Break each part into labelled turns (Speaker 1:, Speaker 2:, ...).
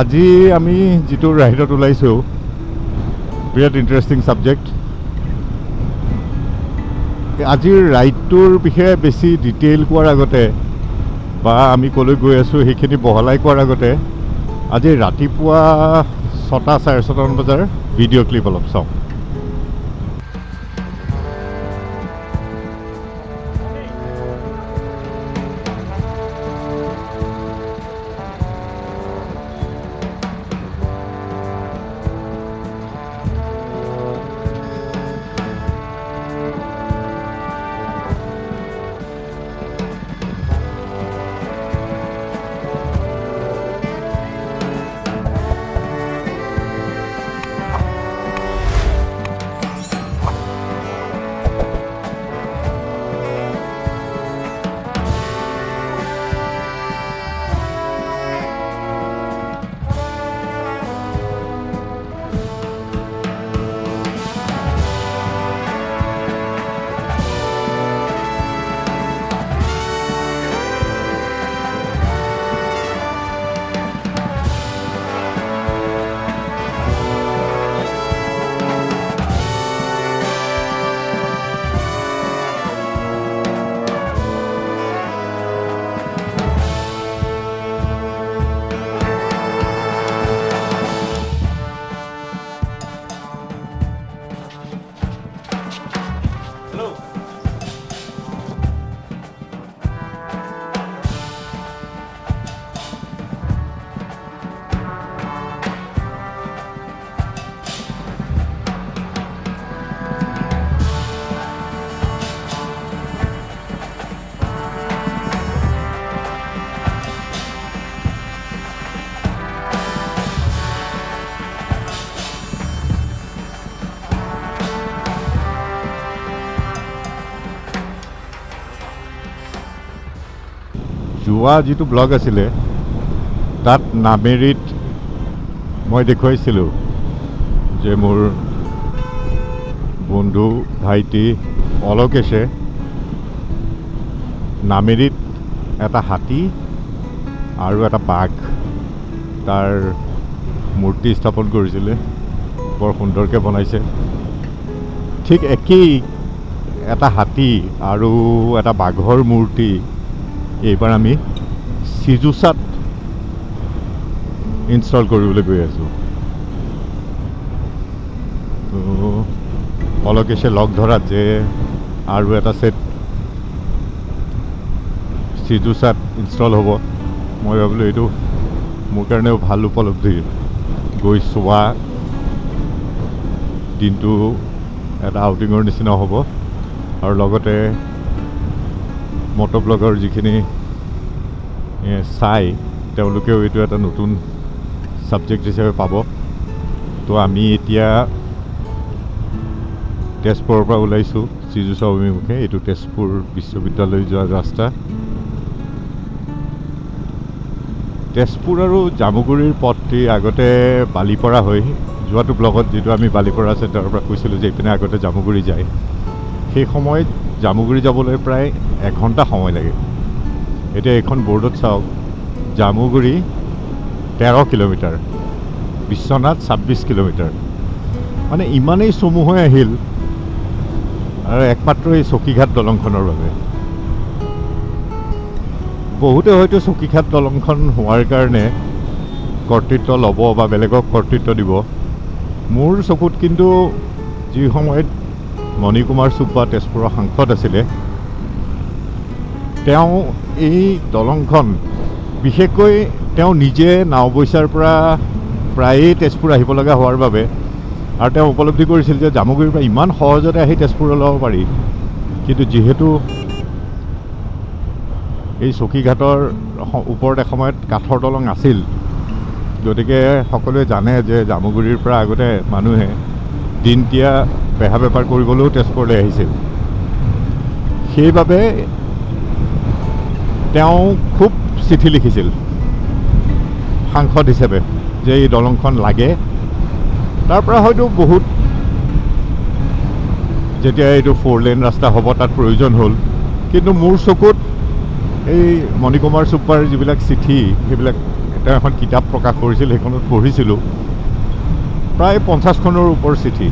Speaker 1: আজি আমি যেটো ৰাইডত ওলাইছো বিৰাট ইন্টাৰেষ্টিং সাবজেক্ট আজিৰ ৰাইডটোৰ বিষয়ে বেছি ডিটেইল কোৱাৰ আগতে বা আমি কলৈ গৈ আছো সেইখিনি বহলাই কোৱাৰ আগতে আজি ৰাতিপুৱা 6টা 6:30 বজাৰ ভিডিঅ' ক্লিপ অলপ চাওঁ যোৱা যেটো ব্লগ আছিল তাত নামেৰিত মই দেখুৱাইছিলোঁ যে মোৰ বন্ধু ভাইটি অলকেশে নামেৰিত এটা হাতী আৰু এটা বাঘ তাৰ মূৰ্তি স্থাপন কৰিছিলে বৰ সুন্দৰকৈ বনাইছে ঠিক একেই এটা হাতী আৰু এটা বাঘৰ মূৰ্তি এইবাৰ আমি সিজোসাত ইনষ্টল কৰিবলৈ গৈ আছোঁ তো অলকেশে লগ ধৰাত যে আৰু এটা সেট সিজোসাত ইনষ্টল হ'ব মই ভাবিলোঁ এইটো মোৰ কাৰণেও ভাল উপলব্ধি গৈ চোৱা দিনটো এটা আউটিঙৰ নিচিনা হ'ব আৰু লগতে মোটোব্লগৰ যিখিনি চাই তেওঁলোকেও এইটো এটা নতুন সাবজেক্ট হিচাপে পাব তো আমি এতিয়া তেজপুৰৰ পৰা ওলাইছোঁ সিজোসা অভিমুখে এইটো তেজপুৰ বিশ্ববিদ্যালয় যোৱা ৰাস্তা তেজপুৰ আৰু জামুগুৰিৰ পথটি আগতে বালিপৰা হৈ যোৱাটো ব্লগত যেটো আমি বালিপৰা চেণ্টাৰৰ পৰা কৈছিলোঁ যে ইপিনে আগতে জামুগুৰি যায় সেই সময়ত জামুগুৰি যাবলৈ প্ৰায় 1 ঘণ্টা সময় লাগে এতিয়া এখন বোৰ্ডত চাওক জামুগুৰি 13 কিলোমিটাৰ বিশ্বনাথ 26 কিলোমিটাৰ মানে ইমানেই চমু হৈ আহিল আৰু একমাত্ৰ এই চকীঘাট দলংখনৰ বাবে বহুতে হয়তো চকীঘাট দলংখন হোৱাৰ কাৰণে কৰ্তৃত্ব ল'ব বা বেলেগক কৰ্তৃত্ব দিব মোৰ চকুত কিন্তু যি সময়ত মণিকুমাৰ সুব্বা তেজপুৰৰ সাংসদ আছিলে তেওঁ এই দলংখন বিশেষকৈ তেওঁ নিজে নাওবৈচাৰ পৰা প্ৰায়ে তেজপুৰ আহিব লগা হোৱাৰ বাবে আৰু তেওঁ উপলব্ধি কৰিছিল যে জামুগুৰিৰ পৰা ইমান সহজতে আহি তেজপুৰলৈ ল'ব পাৰি কিন্তু যিহেতু এই চকীঘাটৰ ওপৰত এসময়ত কাঠৰ দলং আছিল গতিকে সকলোৱে জানে যে জামুগুৰিৰ পৰা আগতে মানুহে দিনতীয়া বেহা বেপাৰ কৰিবলৈও তেজপুৰলৈ আহিছিল সেইবাবে তেওঁ খুব চিঠি লিখিছিল সাংসদ হিচাপে যে এই দলংখন লাগে তাৰ পৰা হয়তো বহুত যেতিয়া এইটো 4 লেন ৰাস্তা হ'ব তাত প্ৰয়োজন হ'ল কিন্তু মোৰ চকুত এই মণিকুমাৰ সুব্বাৰ যিবিলাক চিঠি সেইবিলাক তেওঁ এখন কিতাপ প্ৰকাশ কৰিছিল, সেইখনত পঢ়িছিলোঁ প্ৰায় 50খনৰ ওপৰ চিঠি।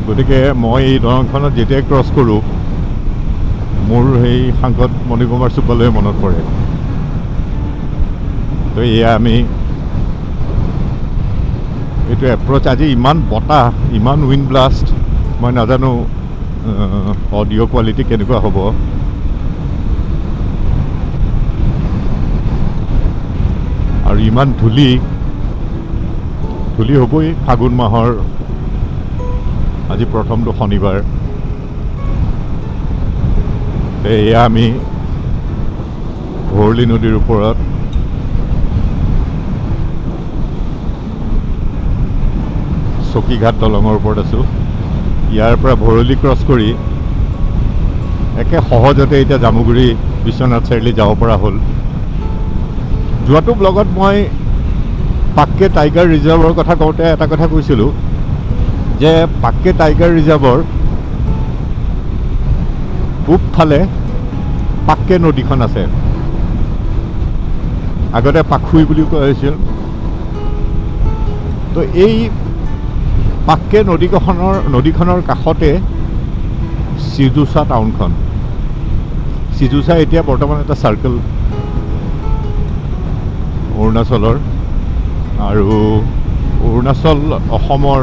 Speaker 1: গতিকে মই এই দলংখনত যেতিয়াই ক্ৰছ কৰোঁ মোৰ সেই সাংসদ মণিকুমাৰ চুব্বালৈ মনত পৰে। তো এয়া আমি এইটো এপ্ৰ'চ। আজি ইমান বতাহ, ইমান উইণ্ড ব্লাষ্ট, মই নাজানো অডিঅ' কোৱালিটি কেনেকুৱা হ'ব। আৰু ইমান ধূলি হ'বই ফাগুন মাহৰ আজি প্ৰথমটো শনিবাৰ। এয়া আমি ভৰলী নদীৰ ওপৰত চকীঘাট দলঙৰ ওপৰত আছোঁ। ইয়াৰ পৰা ভৰলী ক্ৰছ কৰি একে সহজতে এতিয়া জামুগুৰি বিশ্বনাথ চাৰিআলি যাব পৰা হ'ল। যোৱাটো ব্লগত মই পাক্কে টাইগাৰ ৰিজাৰ্ভৰ কথা কওঁতে এটা কথা কৈছিলোঁ যে পাক্কে টাইগাৰ ৰিজাৰ্ভৰ পূবফালে পাক্কে নদীখন আছে। আগতে পাখুই বুলি কোৱা হৈছিল। তো এই পাক্কে নদীখনৰ কাষতে ছিজোছা টাউনখন। ছিজোছা এতিয়া বৰ্তমান এটা চাৰ্কেল অৰুণাচলৰ, আৰু অৰুণাচল অসমৰ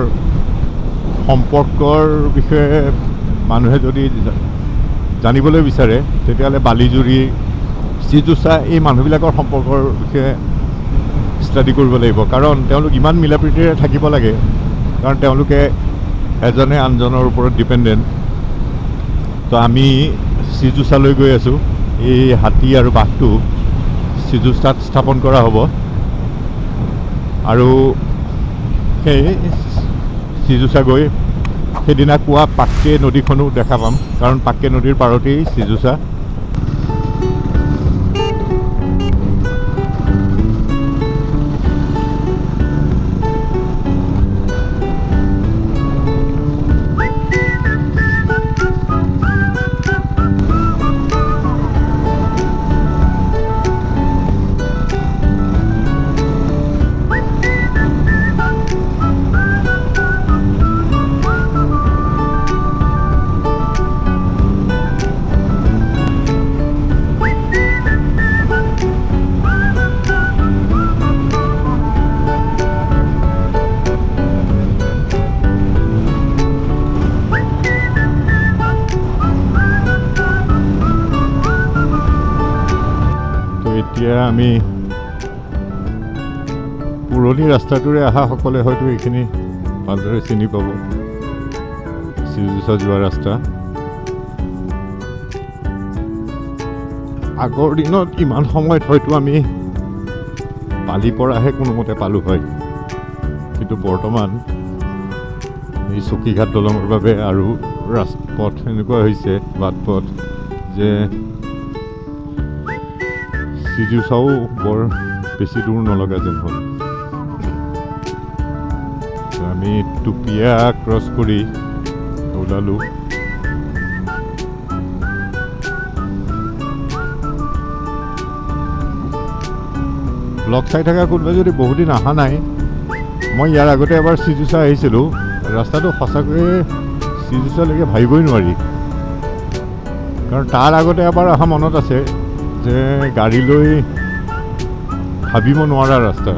Speaker 1: সম্পৰ্কৰ বিষয়ে মানুহে যদি জানিবলৈ বিচাৰে তেতিয়াহ'লে বালিজুৰি, ছিজোছা এই মানুহবিলাকৰ সম্পৰ্কৰ বিষয়ে ষ্টাডি কৰিব লাগিব। কাৰণ তেওঁলোক ইমান মিলা প্ৰীতিৰে থাকিব লাগে, কাৰণ তেওঁলোকে এজনে আনজনৰ ওপৰত ডিপেণ্ডেণ্ট। তো আমি ছিজোছালৈ গৈ আছোঁ। এই হাতী আৰু বাঘটো ছিজোছাত স্থাপন কৰা হ'ব, আৰু সেই ছিজোছা গৈ সেইদিনা কোৱা পাক্কে নদীখনো দেখা পাম, কাৰণ পাক্কে নদীৰ পাৰতেই ছিজোছা। এতিয়া আমি পুৰণি ৰাস্তাটোৰে অহাসকলে হয়তো এইখিনি ভালদৰে চিনি পাব, ছিজোছা যোৱা ৰাস্তা। আগৰ দিনত ইমান সময়ত হয়তো আমি বালিপৰাহে কোনোমতে পালোঁ হয়, কিন্তু বৰ্তমান এই চকীঘাট দলঙৰ বাবে আৰু ৰাজপথ এনেকুৱা হৈছে, বাটপথ, যে ছিজোছাও বৰ বেছি দূৰ নলগা যেন হ'ল। আমি টুপিয়া ক্ৰছ কৰি ওলালোঁ। ব্লগ চাই থকা কোনোবাই যদি বহুদিন অহা নাই, মই ইয়াৰ আগতে এবাৰ ছিজোছা আহিছিলোঁ। ৰাস্তাটো সঁচাকৈয়ে ছিজোছালৈকে ভাবিবই নোৱাৰি, কাৰণ তাৰ আগতে এবাৰ অহা মনত আছে যে গাড়ী লৈ ভাবিব নোৱাৰা ৰাস্তা।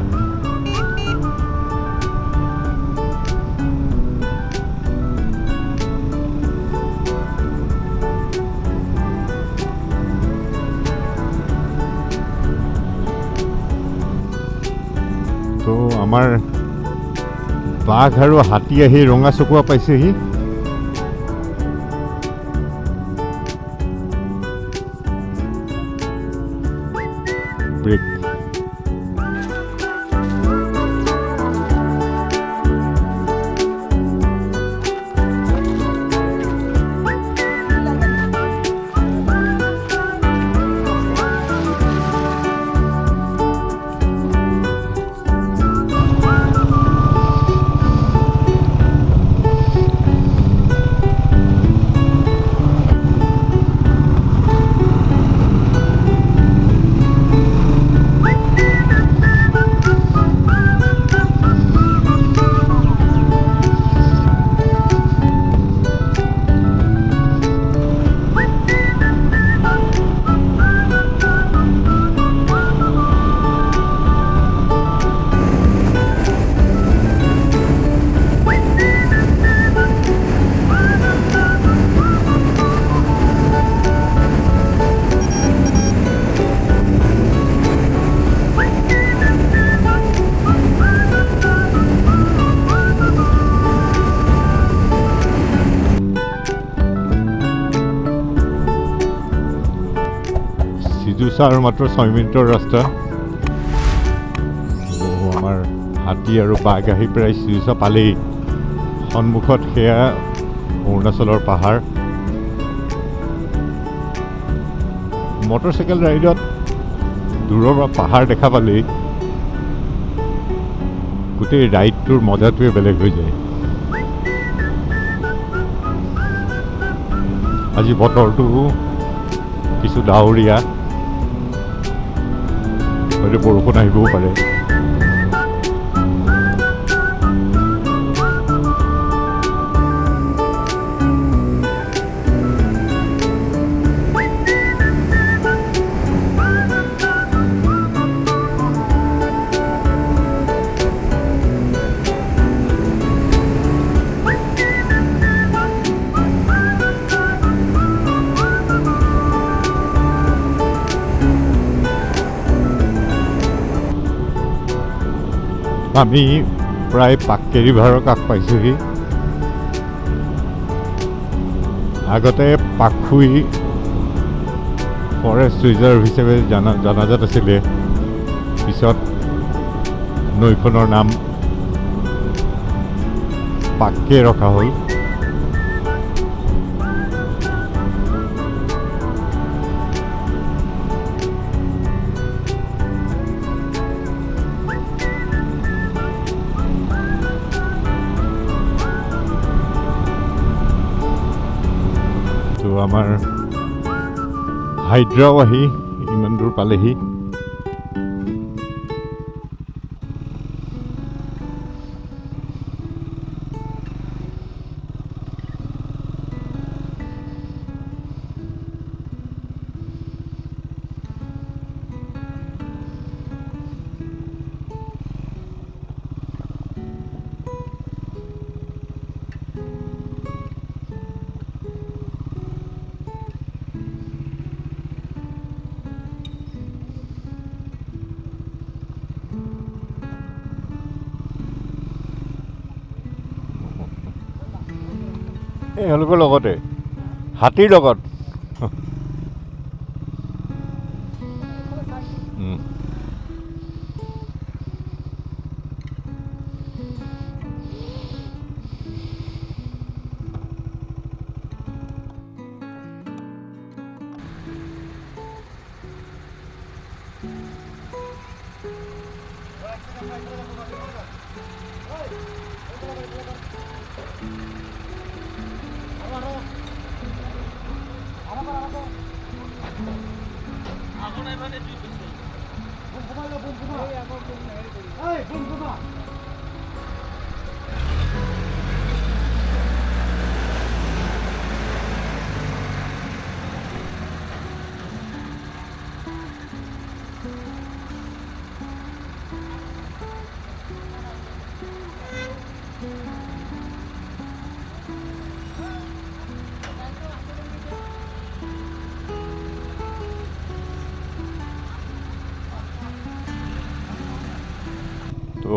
Speaker 1: তো আমাৰ বাঘ আৰু হাতী আহি ৰঙা চকুৱা পাইছেহি। ব্ৰেক। ছেইজোছা আৰু মাত্ৰ 6 মিনিটৰ ৰাস্তা। আমাৰ হাতী আৰু বাঘ আহি প্ৰায় ছেইজোছা পালেই। সন্মুখত সেয়া অৰুণাচলৰ পাহাৰ। মটৰচাইকেল ৰাইডত দূৰৰ পৰা পাহাৰ দেখা পালেই গোটেই ৰাইডটোৰ মজাটোৱে বেলেগ হৈ যায়। আজি বতৰটো কিছু ডাৱৰীয়া, হয়তো বৰষুণ আহিবও পাৰে। আমি প্ৰায় পাক্কেৰি ভাৰৰ কাষ পাইছোঁহি। আগতে পাখুই ফৰেষ্ট ৰিজাৰ্ভ হিচাপে জনাজাত আছিলে। পিছত নৈখনৰ নাম পাক্কে ৰখা হ'ল। আমাৰ হাইড্ৰাও আহি ইমান দূৰ পালেহি। এওঁলোকৰ লগতে হাতীৰ লগত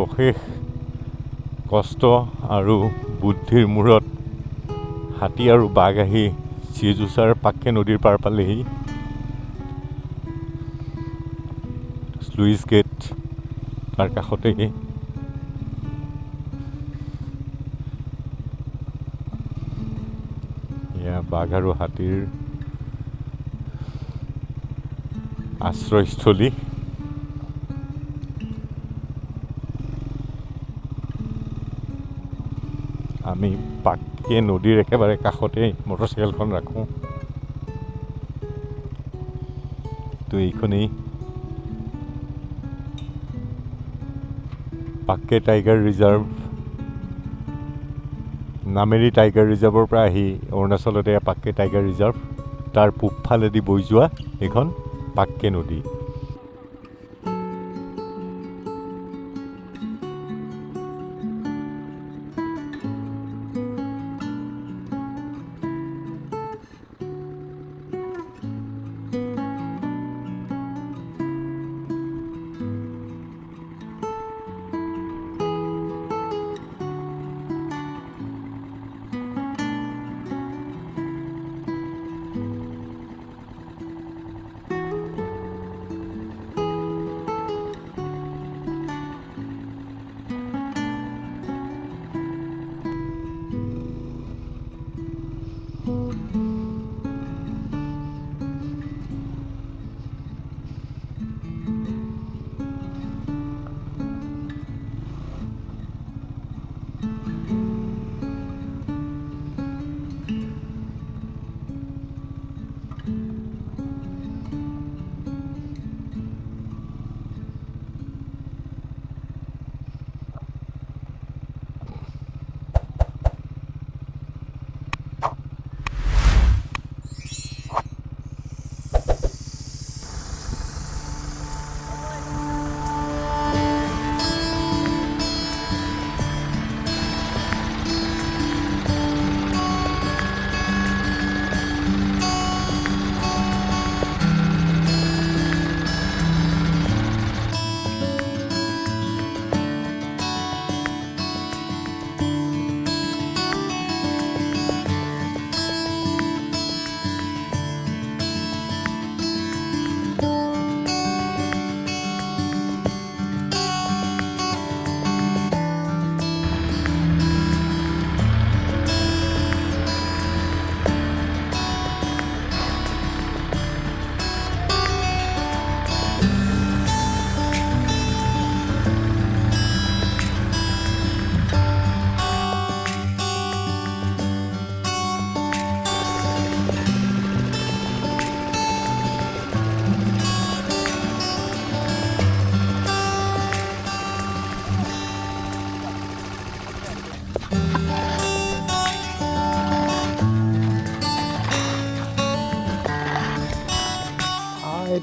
Speaker 1: অশেষ কষ্ট আৰু বুদ্ধিৰ মূৰত হাতী আৰু বাঘ আহি ছেইজোছাৰ পাক্কে নদীৰ পাৰ পালেহি। স্লুইচ গেট তাৰ কাষতেই। এয়া বাঘ আৰু হাতীৰ আশ্ৰয়স্থলী। আমি পাক্কে নদীৰ একেবাৰে কাষতেই মটৰচাইকেলখন ৰাখোঁ। তো এইখনেই পাক্কে টাইগাৰ ৰিজাৰ্ভ। নামেৰি টাইগাৰ ৰিজাৰ্ভৰ পৰা আহি অৰুণাচলতে পাক্কে টাইগাৰ ৰিজাৰ্ভ, তাৰ পূবফালেদি বৈ যোৱা এইখন পাক্কে নদী।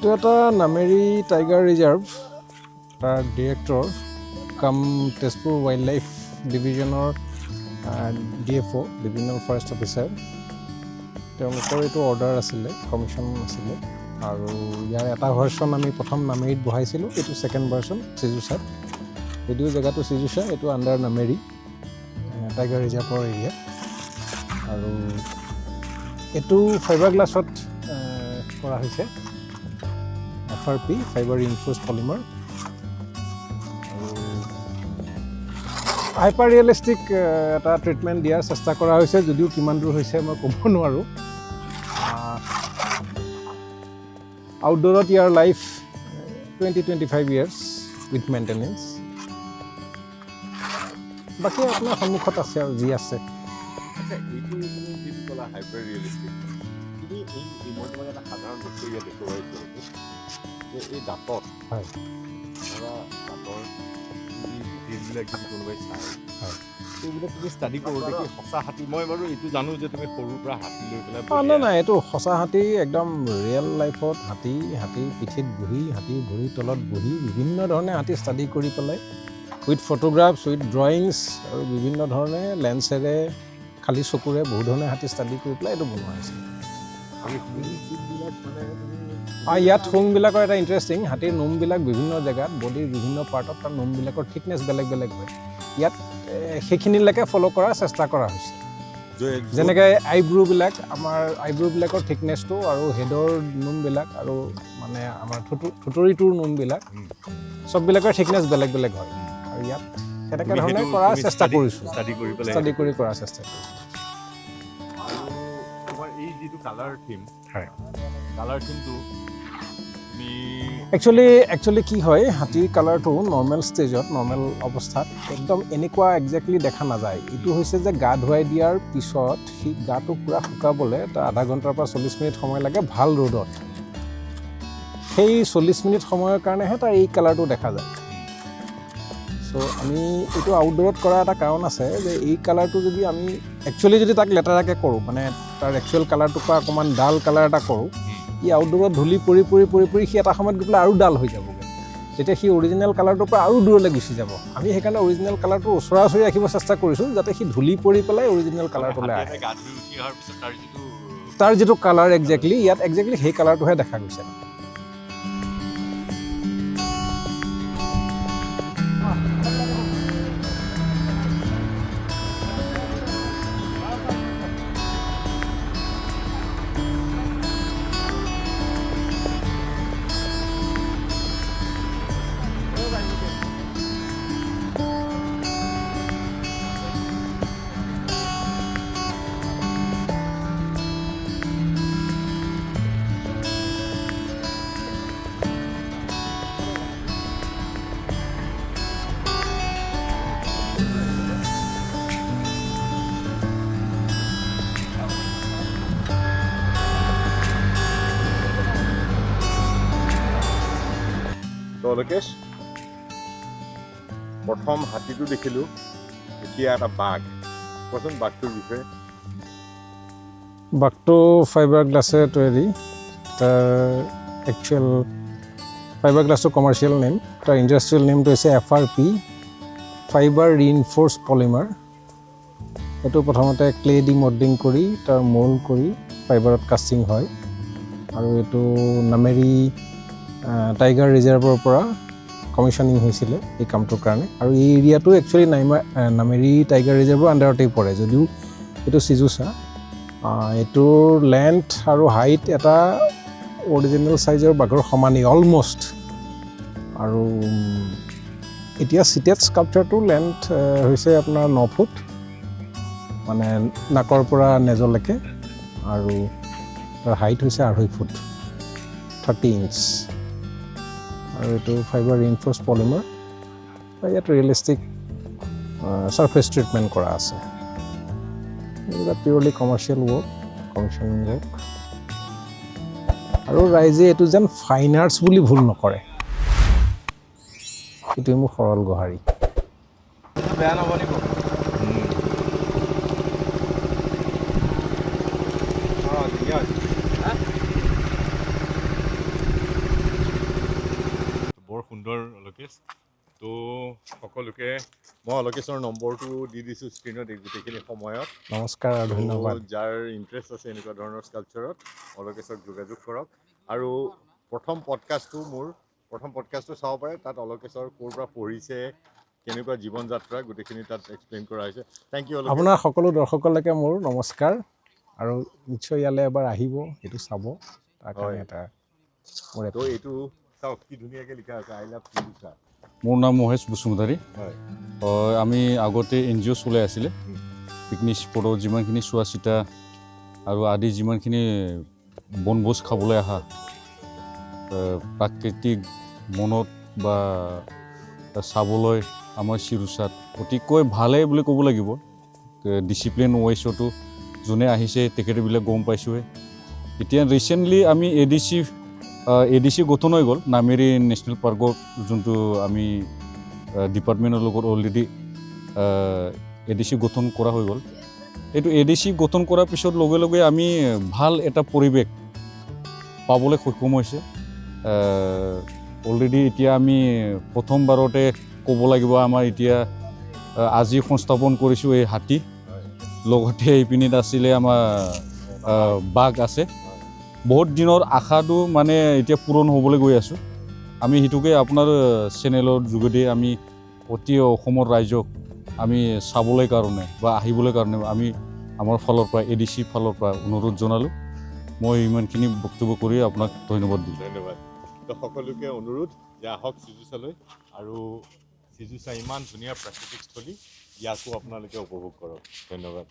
Speaker 2: এইটো এটা নামেৰি টাইগাৰ ৰিজাৰ্ভ তাৰ ডিৰেক্টৰ কাম তেজপুৰ ৱাইল্ড লাইফ ডিভিজনৰ DFO ডিভিজনেল ফৰেষ্ট অফিচাৰ তেওঁলোকৰ এইটো অৰ্ডাৰ আছিলে কমিশ্যন আছিলে আৰু ইয়াৰ এটা ভাৰ্চন আমি প্ৰথম নামেৰিত বহাইছিলোঁ এইটো ছেকেণ্ড ভাৰ্চন Seijosaত যদিও জেগাটো Seijosa এইটো আণ্ডাৰ নামেৰি টাইগাৰ ৰিজাৰ্ভৰ এৰিয়া আৰু এইটো ফাইবাৰ গ্লাছত কৰা হৈছে FRP fibre-reinforced polymer আৰু হাইপাৰ ৰিয়েলিষ্টিক এটা ট্ৰিটমেণ্ট দিয়াৰ চেষ্টা কৰা হৈছে যদিও কিমান দূৰ হৈছে মই ক'ব নোৱাৰোঁ আউটডোৰত ইয়াৰ লাইফ 20-25 years উইথ মেইনটেনেঞ্চ বাকী আপোনাৰ সন্মুখত আছে আৰু যি আছে
Speaker 1: সাধাৰণ বস্তু ইয়াত দেখুৱাইছোঁ এই দাঁতত
Speaker 2: হয়
Speaker 1: ধৰা দাঁতৰ যিবিলাক যদি কোনোবাই চায় সেইবিলাক তুমি ষ্টাডি কৰোঁতে কি সঁচা হাতী মই বাৰু এইটো জানো যে তুমি সৰুৰ পৰা হাতী লৈ পেলাই
Speaker 2: নাই এইটো সঁচা হাতী একদম ৰিয়েল লাইফত হাতীৰ পিঠিত বহি হাতীৰ ভৰিৰ তলত বহি বিভিন্ন ধৰণে হাতী ষ্টাডি কৰি পেলাই উইথ ফটোগ্ৰাফছ উইথ ড্ৰয়িংছ আৰু বিভিন্ন ধৰণে লেন্সেৰে খালী চকুৰে বহু ধৰণে হাতী ষ্টাডি কৰি পেলাই এইটো বনোৱা হৈছে ইয়াত শুংবিলাকৰ এটা ইণ্টাৰেষ্টিং হাতীৰ নোমবিলাক বিভিন্ন জেগাত বডিৰ বিভিন্ন পাৰ্টত তাৰ নোমবিলাকৰ থিকনেছ বেলেগ বেলেগ হয় ইয়াত সেইখিনিলৈকে ফ'ল' কৰাৰ চেষ্টা কৰা হৈছে যেনেকৈ আইব্ৰুবিলাক আমাৰ আইব্ৰুবিলাকৰ থিকনেছটো আৰু হেডৰ নোমবিলাক আৰু মানে আমাৰ থুতৰিটোৰ নোমবিলাক চববিলাকৰ থিকনেছ বেলেগ বেলেগ হয় আৰু ইয়াত তেনেকৈ ধৰণে কৰাৰ চেষ্টা কৰিছোঁ ষ্টাডি কৰি কৰাৰ চেষ্টা কৰিছোঁ
Speaker 1: এই যিটো কালাৰ থিম
Speaker 2: হয়
Speaker 1: কালাৰ থিমটো
Speaker 2: একচুৱেলি কি হয় হাতীৰ কালাৰটো নৰ্মেল ষ্টেজত নৰ্মেল অৱস্থাত একদম এনেকুৱা একজেক্টলি দেখা নাযায় এইটো হৈছে যে গা ধুৱাই দিয়াৰ পিছত সি গাটো পূৰা শুকাবলৈ তাৰ আধা ঘণ্টাৰ পৰা 40 মিনিট সময় লাগে ভাল ৰ'দত সেই 40 মিনিট সময়ৰ কাৰণেহে তাৰ এই কালাৰটো দেখা যায় চ' আমি এইটো আউটডোৰত কৰা এটা কাৰণ আছে যে এই কালাৰটো যদি আমি একচুৱেলি যদি তাক লেতেৰাকৈ কৰোঁ মানে তাৰ একচুৱেল কালাৰটোৰ পৰা অকণমান ডাল কালাৰ এটা কৰোঁ ই আউটডোৰত ধূলি পৰি সি এটা সময়ত গৈ পেলাই আৰু ডাল হৈ যাবগৈ তেতিয়া সি অৰিজিনেল কালাৰটোৰ পৰা আৰু দূৰলৈ গুচি যাব আমি সেইকাৰণে অৰিজিনেল কালাৰটো ওচৰা ওচৰি ৰাখিব চেষ্টা কৰিছোঁ যাতে সি ধূলি পৰি পেলাই অৰিজিনেল কালাৰটোলৈ আহে তাৰ যিটো কালাৰ একজেক্টলি ইয়াত একজেক্টলি সেই কালাৰটোহে দেখা গৈছে
Speaker 1: লোকেশ প্ৰথম হাতীটো দেখিলোঁ এতিয়া এটা বাঘ কোৱাচোন বাঘটোৰ বিষয়ে
Speaker 2: বাঘটো ফাইবাৰ গ্লাছেৰে তৈয়াৰী তাৰ একচুৱেল ফাইবাৰ গ্লাছটো কমাৰ্চিয়েল নেম তাৰ ইণ্ডাষ্ট্ৰিয়েল নেমটো হৈছে FRP fibre-reinforced polymer এইটো প্ৰথমতে ক্লে দি মল্ডিং কৰি তাৰ মোল্ড কৰি ফাইবাৰত কাষ্টিং হয় আৰু এইটো নামেৰি টাইগাৰ ৰিজাৰ্ভৰ পৰা কমিশ্যনিং হৈছিলে এই কামটোৰ কাৰণে আৰু এই এৰিয়াটো একচুৱেলি নামেৰি টাইগাৰ ৰিজাৰ্ভৰ আণ্ডাৰতেই পৰে যদিও এইটো Seijosa এইটোৰ লেন্থ আৰু হাইট এটা অৰিজিনেল চাইজৰ বাঘৰ সমানেই অলমষ্ট আৰু এতিয়া চিটেড স্কাল্পচাৰটোৰ লেন্থ হৈছে আপোনাৰ 9 ফুট মানে নাকৰ পৰা নেজলৈকে আৰু তাৰ হাইট হৈছে 2.5 ফুট 30 ইঞ্চ আৰু এইটো fibre-reinforced polymer ইয়াত ৰিয়েলিষ্টিক ছাৰ্ফেচ ট্ৰিটমেণ্ট কৰা আছে এইবিলাক পিয়ৰলি কমাৰ্চিয়েল ৱৰ্ক কমিশ্যনিং ৱৰ্ক আৰু ৰাইজে এইটো যেন ফাইন আৰ্টছ বুলি ভুল নকৰে এইটোৱে মোৰ সৰল গোহাৰি
Speaker 1: বেয়া নবনিব আৰ্টিষ্ট তো সকলোকে মই অলকেশ্বৰ নম্বৰটো দি দিছোঁ স্ক্ৰীণত এই গোটেইখিনি সময়ত
Speaker 2: নমস্কাৰ আৰু ধন্যবাদ।
Speaker 1: যাৰ ইণ্টাৰেষ্ট আছে এনেকুৱা ধৰণৰ স্কাল্পচাৰত অলকেশ্বৰক যোগাযোগ কৰক আৰু প্ৰথম পডকাষ্টটো চাব পাৰে তাত অলকেশ্বৰ ক'ৰ পৰা পঢ়িছে কেনেকুৱা জীৱন যাত্ৰা গোটেইখিনি তাত এক্সপ্লেইন কৰা হৈছে থেংক ইউ
Speaker 2: আপোনাৰ সকলো দৰ্শকলৈকে মোৰ নমস্কাৰ আৰু নিশ্চয় ইয়ালৈ এবাৰ আহিব এইটো চাব তাৰ কাৰণে এটা মোৰ
Speaker 1: তো এইটো চাওক কি ধুনীয়াকৈ লিখা আছে আই লাভ চিজুচা
Speaker 3: মোৰ নাম মহেশ বসুমতাৰী
Speaker 1: হয়
Speaker 3: আমি আগতে NGO চলাই আছিলে পিকনিক স্পটত যিমানখিনি চোৱা চিতা আৰু আদি যিমানখিনি বনভোজ খাবলৈ অহা প্ৰাকৃতিক মনত বা চাবলৈ আমাৰ চিজুচাত অতিকৈ ভালেই বুলি ক'ব লাগিব ডিচিপ্লিন ৱাইজতো যোনে আহিছে তেখেতবিলাক গম পাইছোঁহে এতিয়া ৰিচেণ্টলি আমি ADC গঠন হৈ গ'ল নামেৰি নেশ্যনেল পাৰ্কত যোনটো আমি ডিপাৰ্টমেণ্টৰ লগত অলৰেডি ADC গঠন কৰা হৈ গ'ল এইটো ADC গঠন কৰাৰ পিছত লগে লগে আমি ভাল এটা পৰিৱেশ পাবলৈ সক্ষম হৈছে অলৰেডি এতিয়া আমি প্ৰথমবাৰতে ক'ব লাগিব আমাৰ এতিয়া আজি সংস্থাপন কৰিছোঁ এই হাতী লগতে এইপিনিত আছিলে আমাৰ বাঘ আছে বহুত দিনৰ আশাটো মানে এতিয়া পূৰণ হ'বলৈ গৈ আছোঁ আমি সেইটোকে আপোনাৰ চেনেলৰ যোগেদি আমি অতি অসমৰ ৰাইজক আমি চাবলৈ কাৰণে বা আহিবলৈ কাৰণে আমি আমাৰ ফালৰ পৰা ADC ফালৰ পৰা অনুৰোধ জনালোঁ মই ইমানখিনি বক্তব্য কৰি আপোনাক ধন্যবাদ দিলোঁ
Speaker 1: ধন্যবাদ তো সকলোকে অনুৰোধ যে আহক চিজুচালৈ আৰু চিজুচা ইমান ধুনীয়া প্ৰাকৃতিক স্থলী ইয়াকো আপোনালোকে উপভোগ কৰক ধন্যবাদ